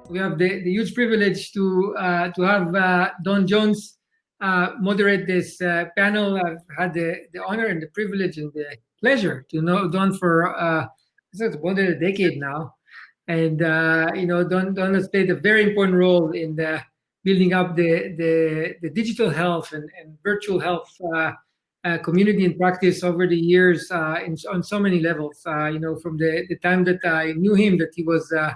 we have the huge privilege to have Don Jones moderate this panel. I've had the honor and the privilege and the pleasure to know Don for more than a decade now, and Don has played a very important role in building up the digital health and virtual health community and practice over the years on so many levels. From the time that I knew him, that he was the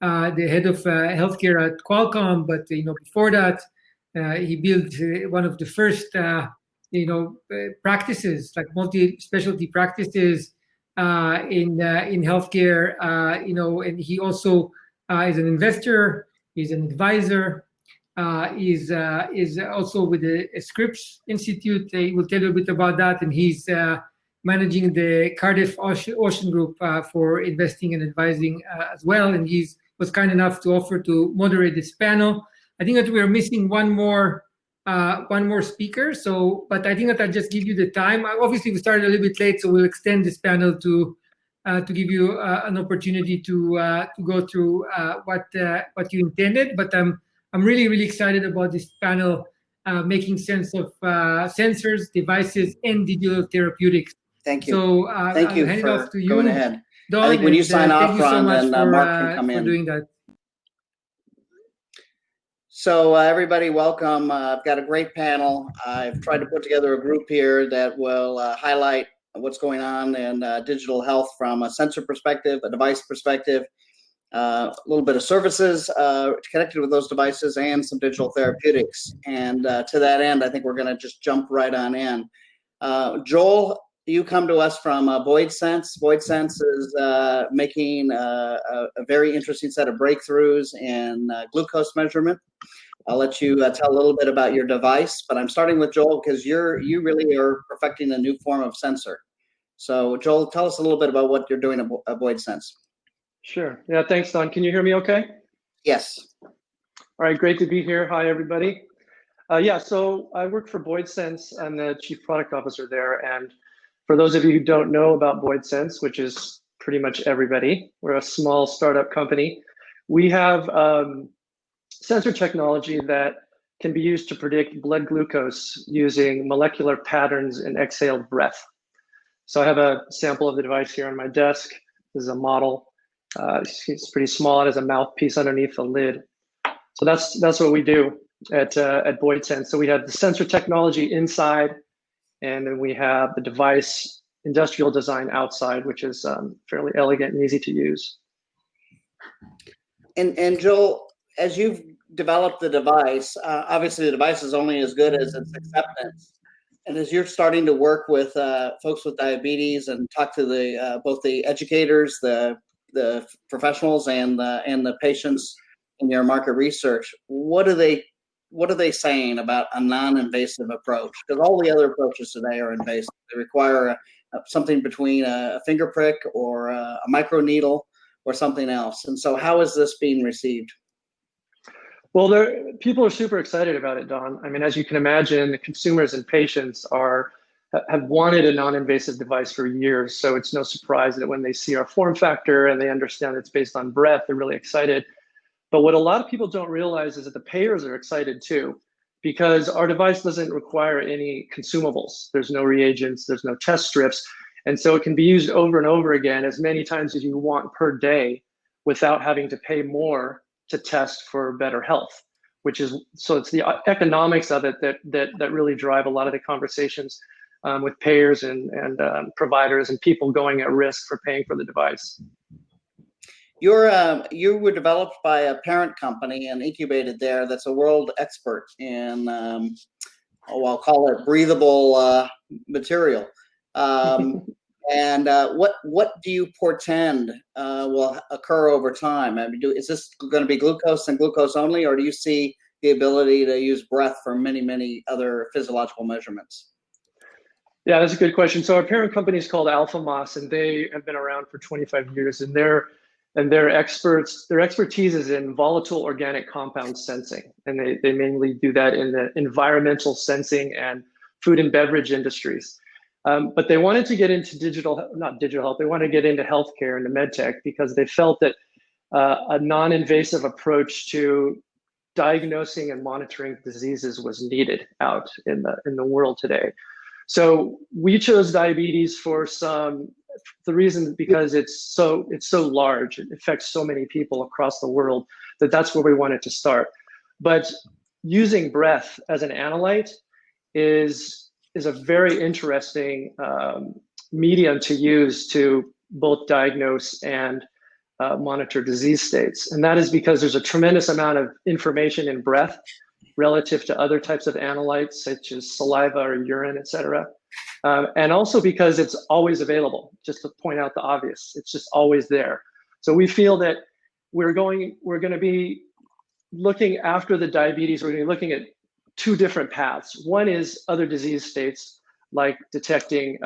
head of healthcare at Qualcomm, but before that, he built one of the first practices, like multi-specialty practices in healthcare. And he also is an investor. He's an advisor. Is also with the Scripps Institute. He will tell you a bit about that, and he's managing the Cardiff Ocean Group for investing and advising as well. And he was kind enough to offer to moderate this panel. I think that we are missing one more speaker. But I think that I'll just give you the time. Obviously, we started a little bit late, so we'll extend this panel to give you an opportunity to go through what you intended. But I'm really, really excited about this panel making sense of sensors, devices, and digital therapeutics. Thank you. So thank you hand it off to you, going ahead. Don, I think when you sign off, Ron, then Mark can come in. Doing that. So everybody, welcome. I've got a great panel. I've tried to put together a group here that will highlight what's going on in digital health from a sensor perspective, a device perspective, a little bit of services connected with those devices, and some digital therapeutics. And to that end, I think we're going to just jump right on in. Joel, you come to us from BOYDSense. BOYDSense is making a very interesting set of breakthroughs in glucose measurement. I'll let you tell a little bit about your device, but I'm starting with Joel because you really are perfecting a new form of sensor. So Joel, tell us a little bit about what you're doing at BOYDSense. Sure. Yeah, thanks, Don. Can you hear me okay? Yes. All right, great to be here. Hi, everybody. So I work for BOYDSense. I'm the Chief Product Officer there. And for those of you who don't know about BOYDSense, which is pretty much everybody, we're a small startup company. We have sensor technology that can be used to predict blood glucose using molecular patterns in exhaled breath. So I have a sample of the device here on my desk. This is a model. It's pretty small. It has a mouthpiece underneath the lid. So that's what we do at BOYDSense. So we have the sensor technology inside, and then we have the device industrial design outside, which is fairly elegant and easy to use. And Joel, as you've developed the device, obviously the device is only as good as its acceptance. And as you're starting to work with folks with diabetes and talk to both the educators, the professionals, and the patients in your market research, what are they saying about a non-invasive approach? Because all the other approaches today are invasive. They require something between a finger prick or a micro needle or something else. And so, how is this being received? Well, people are super excited about it, Don. I mean, as you can imagine, the consumers and patients have wanted a non-invasive device for years. So it's no surprise that when they see our form factor and they understand it's based on breath, they're really excited. But what a lot of people don't realize is that the payers are excited too, because our device doesn't require any consumables. There's no reagents, there's no test strips. And so it can be used over and over again as many times as you want per day without having to pay more to test for better health, so it's the economics of it that really drive a lot of the conversations with payers and providers and people going at risk for paying for the device. You were developed by a parent company and incubated there that's a world expert in, I'll call it breathable material. And what do you portend will occur over time? I mean, is this going to be glucose and glucose only, or do you see the ability to use breath for many, many other physiological measurements? Yeah, that's a good question. So our parent company is called AlphaMOS, and they have been around for 25 years, and their expertise is in volatile organic compound sensing, and they mainly do that in the environmental sensing and food and beverage industries. But they wanted to get into not digital health. They wanted to get into healthcare and the med tech because they felt that a non-invasive approach to diagnosing and monitoring diseases was needed out in the world today. So we chose diabetes for the reason because it's so large, it affects so many people across the world, that's where we wanted to start. But using breath as an analyte is a very interesting medium to use to both diagnose and monitor disease states. And that is because there's a tremendous amount of information in breath relative to other types of analytes, such as saliva or urine, et cetera. And also because it's always available, just to point out the obvious, it's just always there. So we feel that we're going to be looking after the diabetes, we're going to be looking at two different paths. One is other disease states, like detecting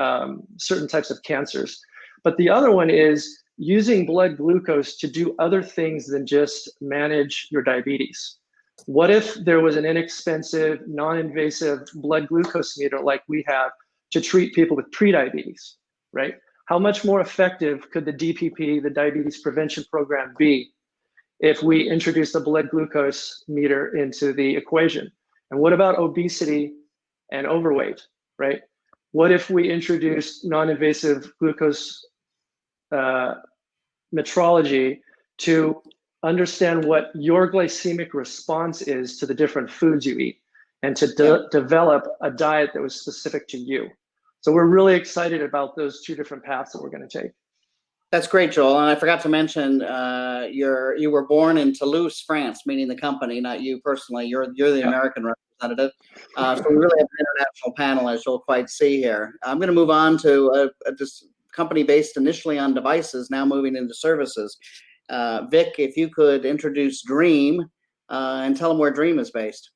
certain types of cancers. But the other one is using blood glucose to do other things than just manage your diabetes. What if there was an inexpensive, non-invasive blood glucose meter like we have to treat people with prediabetes, right? How much more effective could the DPP, the Diabetes Prevention Program, be if we introduced a blood glucose meter into the equation? And what about obesity and overweight, right? What if we introduced non-invasive glucose metrology to understand what your glycemic response is to the different foods you eat, and to develop a diet that was specific to you? So we're really excited about those two different paths that we're going to take. That's great, Joel. And I forgot to mention, you were born in Toulouse, France, meaning the company, not you personally. You're the American representative. So we really have an international panel, as you'll quite see here. I'm going to move on to this company based initially on devices, now moving into services. Vik, if you could introduce Dream and tell them where Dream is based.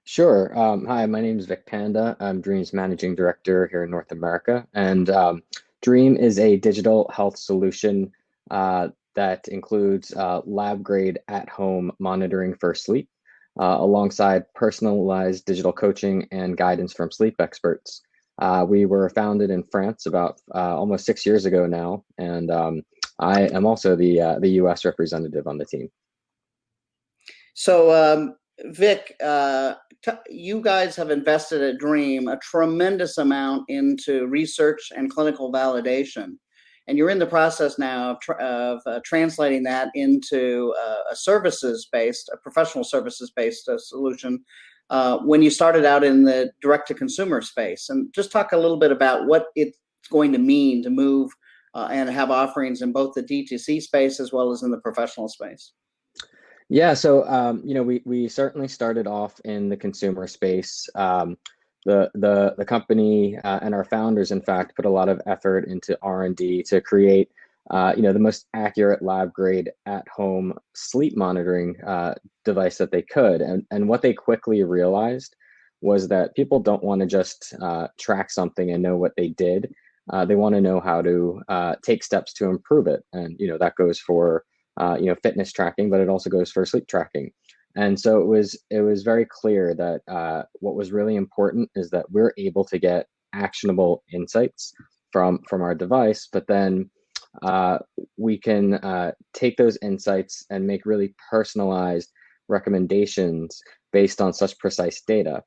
Sure. Hi, my name is Vik Panda. I'm Dream's managing director here in North America. And Dream is a digital health solution that includes lab-grade at-home monitoring for sleep, alongside personalized digital coaching and guidance from sleep experts. We were founded in France about almost 6 years ago now, and I am also the US representative on the team. So, Vik, you guys have invested at Dream a tremendous amount into research and clinical validation, and you're in the process now of translating that into a professional services-based solution when you started out in the direct-to-consumer space. And just talk a little bit about what it's going to mean to move and have offerings in both the DTC space as well as in the professional space. Yeah, so we certainly started off in the consumer space. The company and our founders, in fact, put a lot of effort into R&D to create the most accurate lab-grade at-home sleep monitoring device that they could. And what they quickly realized was that people don't want to just track something and know what they did. They want to know how to take steps to improve it, and that goes for fitness tracking, but it also goes for sleep tracking. And so it was very clear that what was really important is that we're able to get actionable insights from our device, but then we can take those insights and make really personalized recommendations based on such precise data.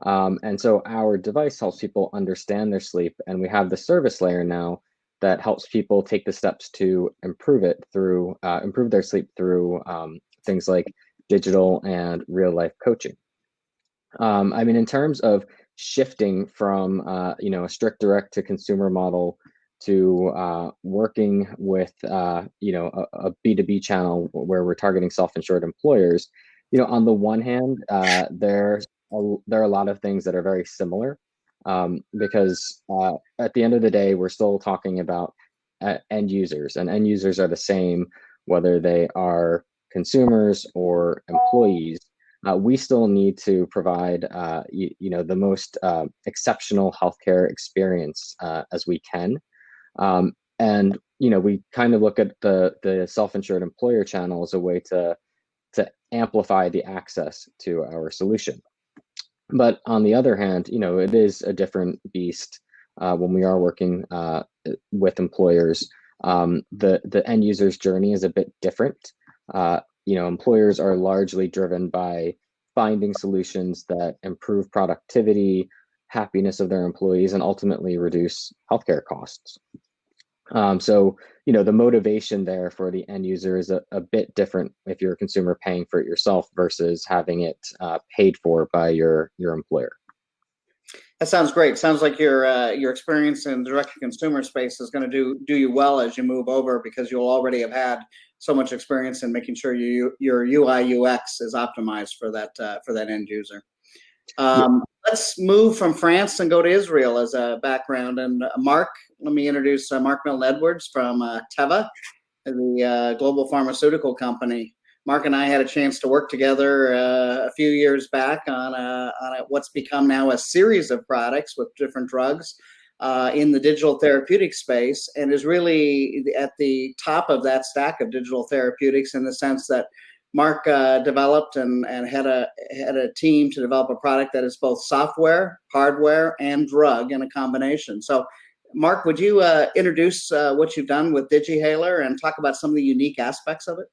And so our device helps people understand their sleep, and we have the service layer now that helps people take the steps to improve their sleep through things like digital and real life coaching. In terms of shifting from a strict direct to consumer model to working with a B2B channel where we're targeting self-insured employers, on the one hand, there are a lot of things that are very similar. Because at the end of the day, we're still talking about end users, and end users are the same whether they are consumers or employees. We still need to provide the most exceptional healthcare experience as we can. And we kind of look at the self-insured employer channel as a way to amplify the access to our solution. But on the other hand, it is a different beast when we are working with employers. The end user's journey is a bit different. Employers are largely driven by finding solutions that improve productivity, happiness of their employees, and ultimately reduce healthcare costs. The motivation there for the end user is a bit different if you're a consumer paying for it yourself versus having it paid for by your employer. That sounds great. Sounds like your experience in the direct-to-consumer space is going to do you well as you move over, because you'll already have had so much experience in making sure your UI UX is optimized for that end user. Let's move from France and go to Israel as a background. And Mark, let me introduce Mark Milton Edwards from Teva, the global pharmaceutical company. Mark and I had a chance to work together a few years back on what's become now a series of products with different drugs in the digital therapeutic space, and is really at the top of that stack of digital therapeutics, in the sense that Mark developed and had a team to develop a product that is both software, hardware, and drug in a combination. So, Mark, would you introduce what you've done with DigiHailer and talk about some of the unique aspects of it?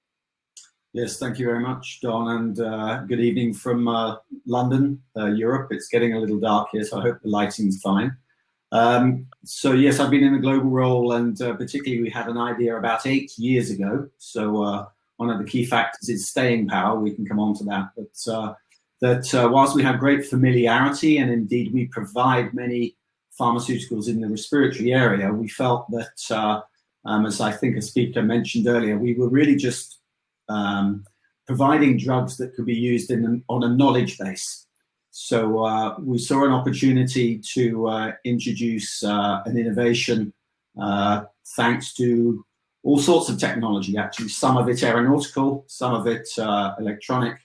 Yes, thank you very much, Don, and good evening from London, Europe. It's getting a little dark here, so I hope the lighting's fine. So yes, I've been in a global role, and particularly we had an idea about 8 years ago. So one of the key factors is staying power. We can come on to that. But whilst we have great familiarity, and indeed we provide many pharmaceuticals in the respiratory area, we felt that, as I think a speaker mentioned earlier, we were really just providing drugs that could be used on a knowledge base. So we saw an opportunity to introduce an innovation thanks to all sorts of technology, actually, some of it aeronautical, some of it electronic,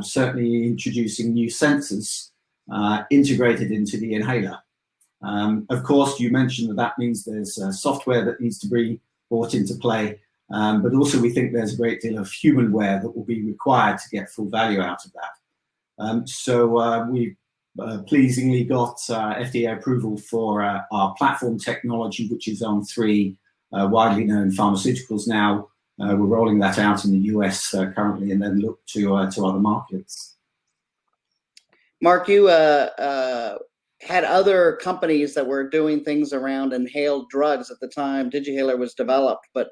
certainly introducing new sensors integrated into the inhaler. Of course, you mentioned that means there's software that needs to be brought into play, but also we think there's a great deal of humanware that will be required to get full value out of that. So we pleasingly got FDA approval for our platform technology, which is on 3 widely known pharmaceuticals now. We're rolling that out in the US currently, and then look to other markets. Mark, you had other companies that were doing things around inhaled drugs at the time DigiHailer was developed, but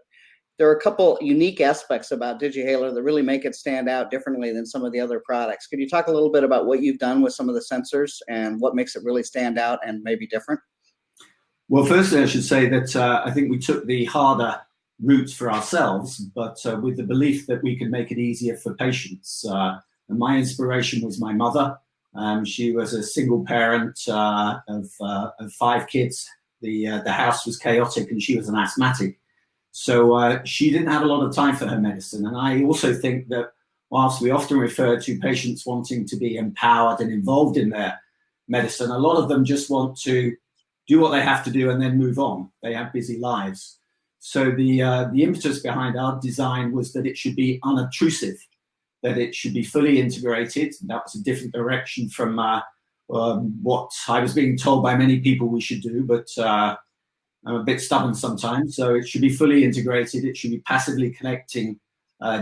there are a couple unique aspects about DigiHailer that really make it stand out differently than some of the other products. Could you talk a little bit about what you've done with some of the sensors and what makes it really stand out and maybe different? Well, firstly, I should say that I think we took the harder route for ourselves, but with the belief that we could make it easier for patients. And my inspiration was my mother. She was a single parent of 5 kids. The house was chaotic, and she was an asthmatic. So she didn't have a lot of time for her medicine. And I also think that whilst we often refer to patients wanting to be empowered and involved in their medicine, a lot of them just want to do what they have to do and then move on. They have busy lives. So the impetus behind our design was that it should be unobtrusive, that it should be fully integrated. That was a different direction from what I was being told by many people we should do, but I'm a bit stubborn sometimes. So it should be fully integrated. It should be passively connecting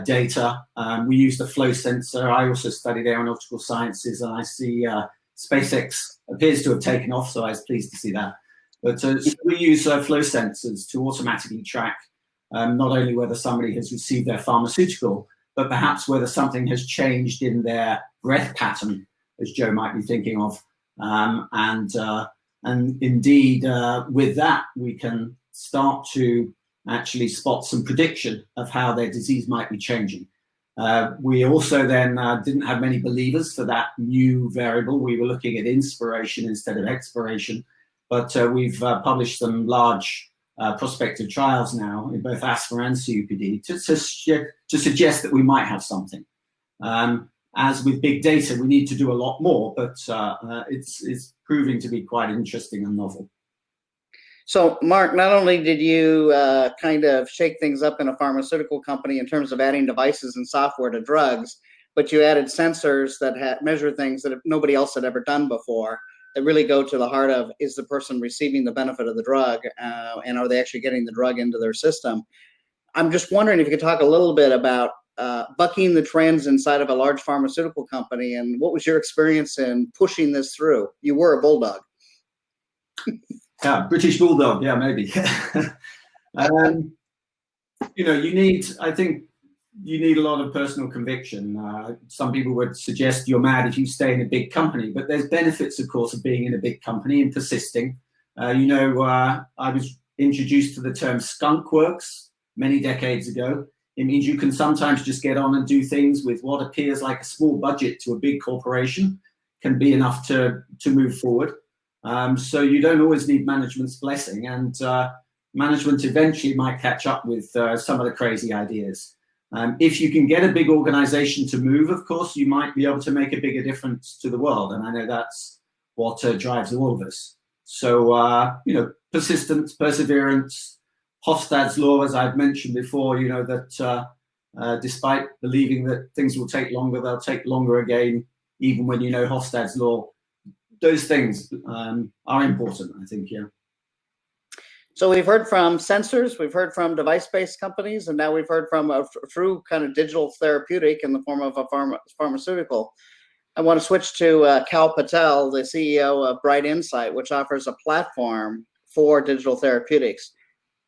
data. We used a flow sensor. I also studied aeronautical sciences, and I see SpaceX appears to have taken off, so I was pleased to see that. But so we use flow sensors to automatically track not only whether somebody has received their pharmaceutical, but perhaps whether something has changed in their breath pattern, as Joe might be thinking of. And indeed, with that, we can start to actually spot some prediction of how their disease might be changing. We also then didn't have many believers for that new variable. We were looking at inspiration instead of expiration, but we've published some large prospective trials now in both asthma and COPD to suggest that we might have something. As with big data, we need to do a lot more, but it's proving to be quite interesting and novel. So, Mark, not only did you kind of shake things up in a pharmaceutical company in terms of adding devices and software to drugs, but you added sensors that measure things that nobody else had ever done before, that really go to the heart of, is the person receiving the benefit of the drug, and are they actually getting the drug into their system? I'm just wondering if you could talk a little bit about bucking the trends inside of a large pharmaceutical company, and what was your experience in pushing this through? You were a bulldog. Yeah, British bulldog. Yeah, maybe. You know, I think you need a lot of personal conviction. Some people would suggest you're mad if you stay in a big company, but there's benefits, of course, of being in a big company and persisting. You know, I was introduced to the term skunk works many decades ago. It means you can sometimes just get on and do things with what appears like a small budget to a big corporation can be enough to move forward. So you don't always need management's blessing, and management eventually might catch up with some of the crazy ideas. If you can get a big organization to move, of course, you might be able to make a bigger difference to the world. And I know that's what drives all of us. So, you know, persistence, perseverance, Hofstade's law, as I've mentioned before, you know, that despite believing that things will take longer, they'll take longer again, even when you know Hofstade's law. Those things are important, I think, yeah. So we've heard from sensors, we've heard from device-based companies, and now we've heard from a true kind of digital therapeutic in the form of a pharmaceutical. I want to switch to Kal Patel, the CEO of BrightInsight, which offers a platform for digital therapeutics.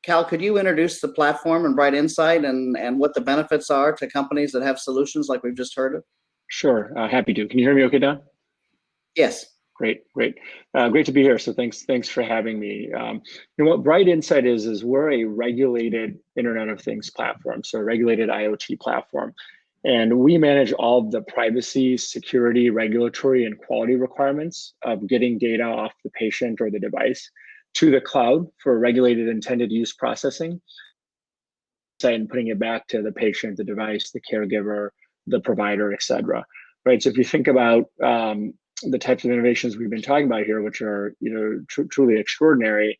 Kal, could you introduce the platform and BrightInsight and what the benefits are to companies that have solutions like we've just heard of? Sure, happy to. Can you hear me okay, Don? Yes. Great. Great to be here. So thanks for having me. You know what BrightInsight is we're a regulated Internet of Things platform, so a regulated IoT platform. And we manage all of the privacy, security, regulatory, and quality requirements of getting data off the patient or the device to the cloud for regulated intended use processing, and putting it back to the patient, the device, the caregiver, the provider, et cetera. Right. So if you think about the types of innovations we've been talking about here, which are, you know, truly extraordinary.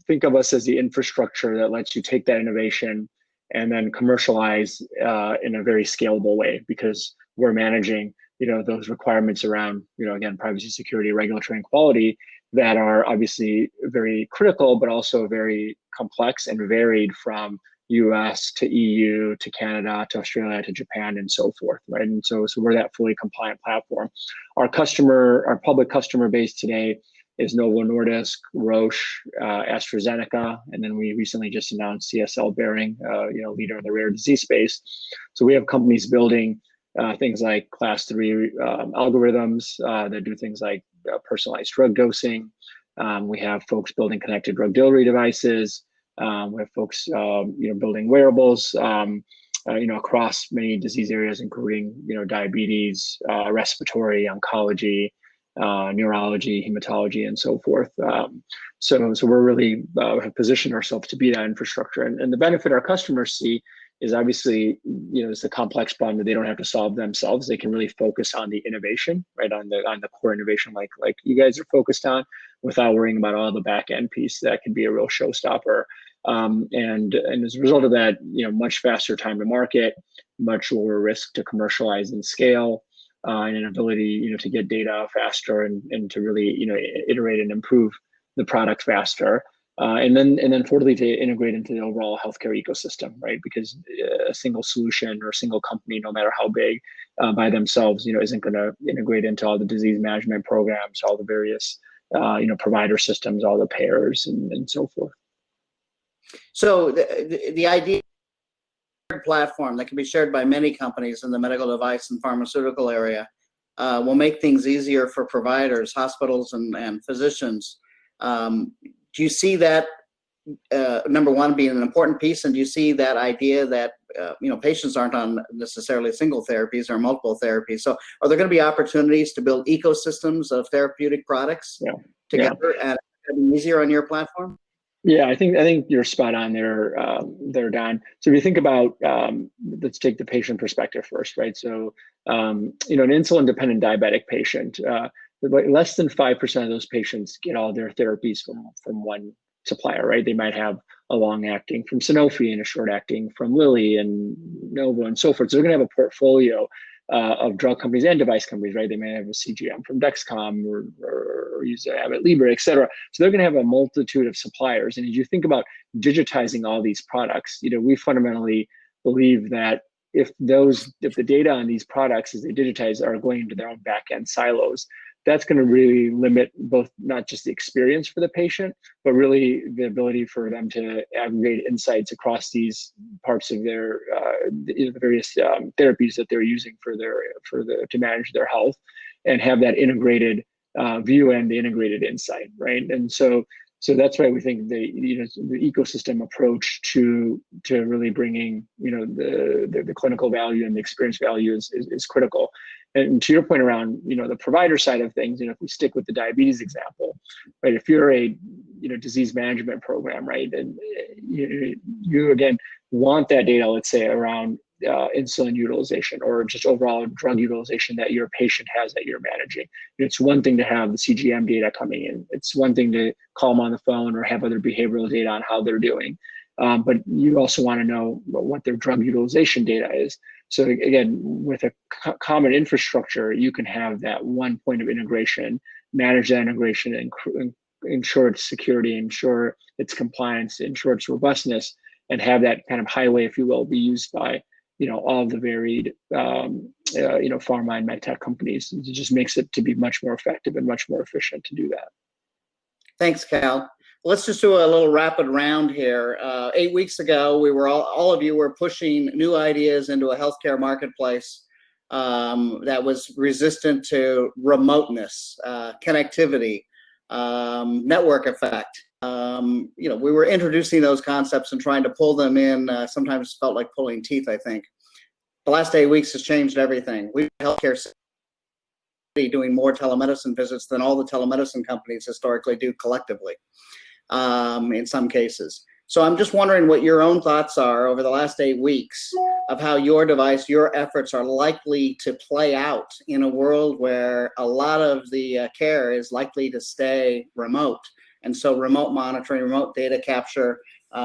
Think of us as the infrastructure that lets you take that innovation and then commercialize in a very scalable way, because we're managing, you know, those requirements around, you know, again, privacy, security, regulatory, and quality that are obviously very critical, but also very complex and varied from US to EU to Canada to Australia to Japan and so forth, right? And so we're that fully compliant platform. Our public customer base today is Novo Nordisk, Roche, AstraZeneca, and then we recently just announced CSL Behring, you know, leader in the rare disease space. So we have companies building things like class 3 algorithms that do things like personalized drug dosing. We have folks building connected drug delivery devices. We have folks, you know, building wearables, you know, across many disease areas, including, you know, diabetes, respiratory, oncology, neurology, hematology, and so forth. So we're really have positioned ourselves to be that infrastructure. And the benefit our customers see is obviously, you know, it's a complex problem that they don't have to solve themselves. They can really focus on the innovation, right, on the core innovation, like you guys are focused on, without worrying about all the back end piece that can be a real showstopper. And as a result of that, you know, much faster time to market, much lower risk to commercialize and scale, and an ability, you know, to get data faster and to really, you know, iterate and improve the product faster. And then fourthly, to integrate into the overall healthcare ecosystem, right? Because a single solution or a single company, no matter how big, by themselves, you know, isn't going to integrate into all the disease management programs, all the various, you know, provider systems, all the payers, and so forth. So the idea platform that can be shared by many companies in the medical device and pharmaceutical area will make things easier for providers, hospitals, and physicians. Do you see that, number one, being an important piece, and do you see that idea that you know, patients aren't on necessarily single therapies or multiple therapies? So are there going to be opportunities to build ecosystems of therapeutic products together and easier on your platform? Yeah, I think you're spot on there, Don. So if you think about, let's take the patient perspective first, right? So, you know, an insulin-dependent diabetic patient, less than 5% of those patients get all their therapies from one supplier, right? They might have a long-acting from Sanofi and a short-acting from Lilly and Novo and so forth. So they're going to have a portfolio of drug companies and device companies, right? They may have a CGM from Dexcom or use Abbott Libre, et cetera. So they're going to have a multitude of suppliers. And as you think about digitizing all these products, you know, we fundamentally believe that if the data on these products as they digitize are going into their own back-end silos, that's going to really limit both not just the experience for the patient, but really the ability for them to aggregate insights across these parts of their the various therapies that they're using to manage their health, and have that integrated view and the integrated insight, right? And so that's why we think the ecosystem approach to really bringing the clinical value and the experience value is critical. And to your point around the provider side of things, if we stick with the diabetes example, right? If you're a disease management program, right, and you again want that data, let's say around insulin utilization or just overall drug utilization that your patient has that you're managing. It's one thing to have the CGM data coming in. It's one thing to call them on the phone or have other behavioral data on how they're doing. But you also want to know what their drug utilization data is. So again, with a common infrastructure, you can have that one point of integration, manage that integration, and ensure its security, ensure its compliance, ensure its robustness, and have that kind of highway, if you will, be used by all of the varied pharma and medtech companies. It just makes it to be much more effective and much more efficient to do that. Thanks, Kal. Let's just do a little rapid round here. 8 weeks ago, we were all of you were pushing new ideas into a healthcare marketplace that was resistant to remoteness, connectivity, network effect. We were introducing those concepts and trying to pull them in. Sometimes felt like pulling teeth, I think. The last 8 weeks has changed everything. We've healthcare doing more telemedicine visits than all the telemedicine companies historically do collectively, in some cases. So I'm just wondering what your own thoughts are over the last 8 weeks of how your device, your efforts are likely to play out in a world where a lot of the care is likely to stay remote. And so remote monitoring, remote data capture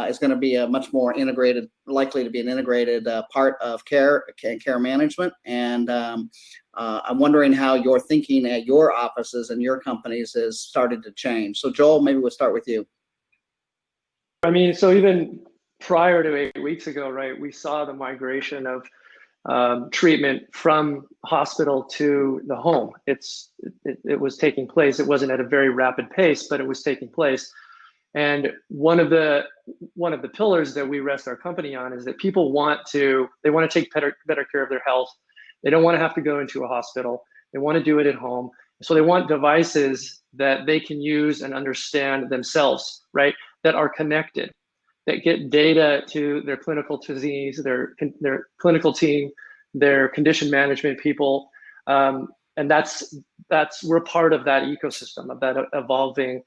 is going to be a much more integrated, likely to be an integrated part of care management. And I'm wondering how your thinking at your offices and your companies has started to change. So Joel, maybe we'll start with you. I mean, so even prior to 8 weeks ago, right, we saw the migration of treatment from hospital to the home. It was taking place. It wasn't at a very rapid pace, but it was taking place. And one of the pillars that we rest our company on is that people want to take better care of their health. They don't want to have to go into a hospital. They want to do it at home. So they want devices that they can use and understand themselves, right? That are connected, that get data to their clinical disease, their clinical team, their condition management people, and we're part of that ecosystem, of that evolving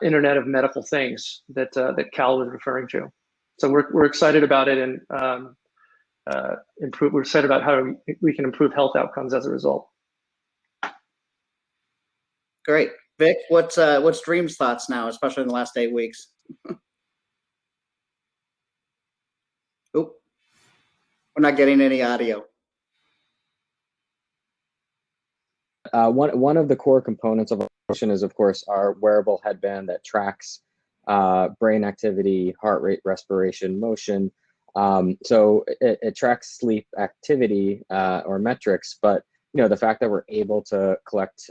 Internet of Medical Things that Kal was referring to. So we're excited about it, and we're excited about how we can improve health outcomes as a result. Great, Vik. What's Dream's thoughts now, especially in the last 8 weeks? Oop, we're not getting any audio. One of the core components of our solution is, of course, our wearable headband that tracks brain activity, heart rate, respiration, motion. So it tracks sleep activity or metrics, but the fact that we're able to collect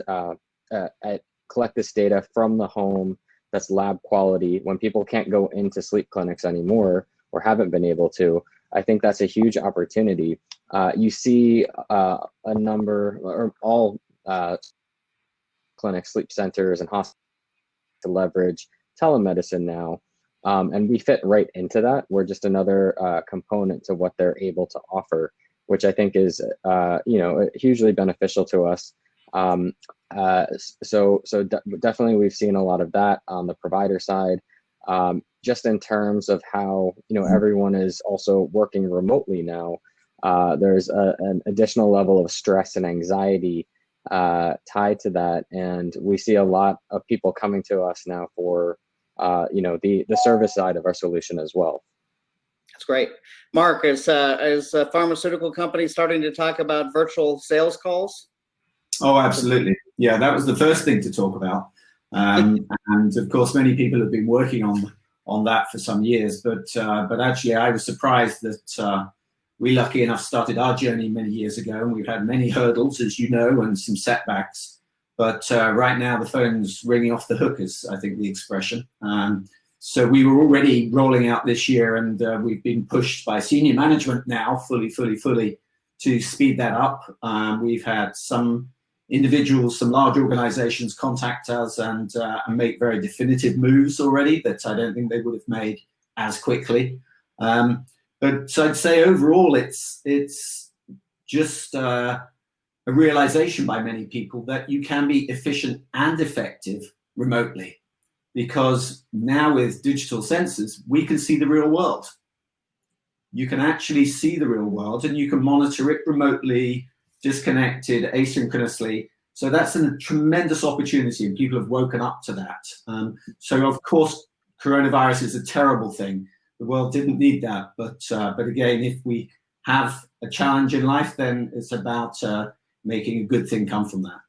this data from the home that's lab quality when people can't go into sleep clinics anymore or haven't been able to, I think that's a huge opportunity. You see a number or all clinics, sleep centers, and hospitals to leverage telemedicine now, and we fit right into that. We're just another component to what they're able to offer, which I think is hugely beneficial to us. So definitely we've seen a lot of that on the provider side, just in terms of how everyone is also working remotely now. There's an additional level of stress and anxiety tied to that, and we see a lot of people coming to us now for the service side of our solution as well. That's great. Mark, is a pharmaceutical company starting to talk about virtual sales calls? Oh, absolutely. Yeah, that was the first thing to talk about. And of course, many people have been working on that for some years. But actually, I was surprised that we lucky enough started our journey many years ago, and we've had many hurdles, as you know, and some setbacks. But right now the phone's ringing off the hook, is I think the expression. So we were already rolling out this year, and we've been pushed by senior management now fully to speed that up. We've had some individuals, some large organizations contact us and make very definitive moves already that I don't think they would have made as quickly. But so I'd say overall, it's just a realization by many people that you can be efficient and effective remotely, because now with digital sensors, we can see the real world. You can actually see the real world, and you can monitor it remotely, disconnected, asynchronously. So that's a tremendous opportunity, and people have woken up to that. So of course, coronavirus is a terrible thing. The world didn't need that, but again, if we have a challenge in life, then it's about making a good thing come from that.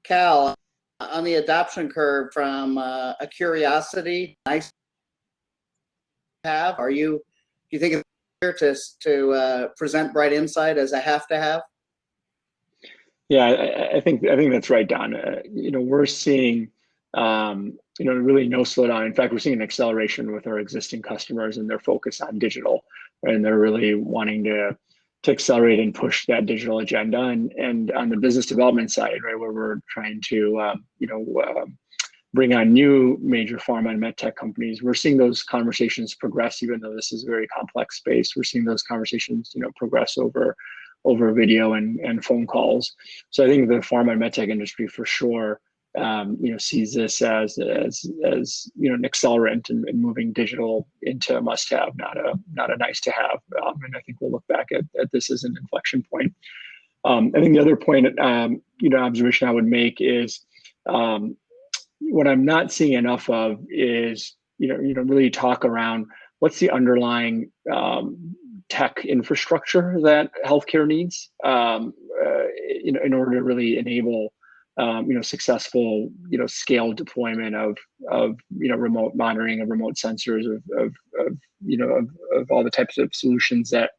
Kal, on the adoption curve from a curiosity, nice to have, do you think it's fair to present BrightInsight as a have to have? Yeah, I think that's right, Don. We're seeing really no slowdown. In fact, we're seeing an acceleration with our existing customers and their focus on digital, and they're really wanting to accelerate and push that digital agenda. And on the business development side, right, where we're trying to bring on new major pharma and medtech companies, we're seeing those conversations progress. Even though this is a very complex space, we're seeing those conversations progress over video and phone calls. So I think the pharma and medtech industry for sure sees this as an accelerant in moving digital into a must-have, not a nice-to-have. And I think we'll look back at this as an inflection point. I think the other point, observation I would make is what I'm not seeing enough of is really talk around what's the underlying tech infrastructure that healthcare needs in order to really enable successful, scale deployment of remote monitoring, of remote sensors, of all the types of solutions that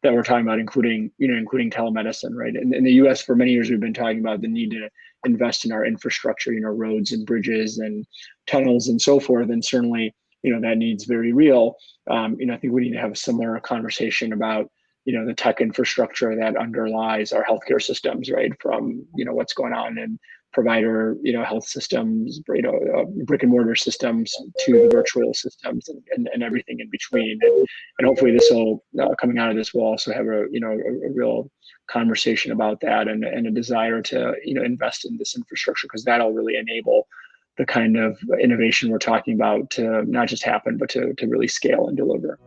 we're talking about, including telemedicine, right? And in the U.S. for many years, we've been talking about the need to invest in our infrastructure, roads and bridges and tunnels and so forth. And certainly, that need's very real. I think we need to have a similar conversation about the tech infrastructure that underlies our healthcare systems, right? From, what's going on in provider, health systems, brick and mortar systems to the virtual systems and everything in between. And hopefully this will, coming out of this, we'll also have a real conversation about that and a desire to, invest in this infrastructure, because that'll really enable the kind of innovation we're talking about to not just happen, but to really scale and deliver.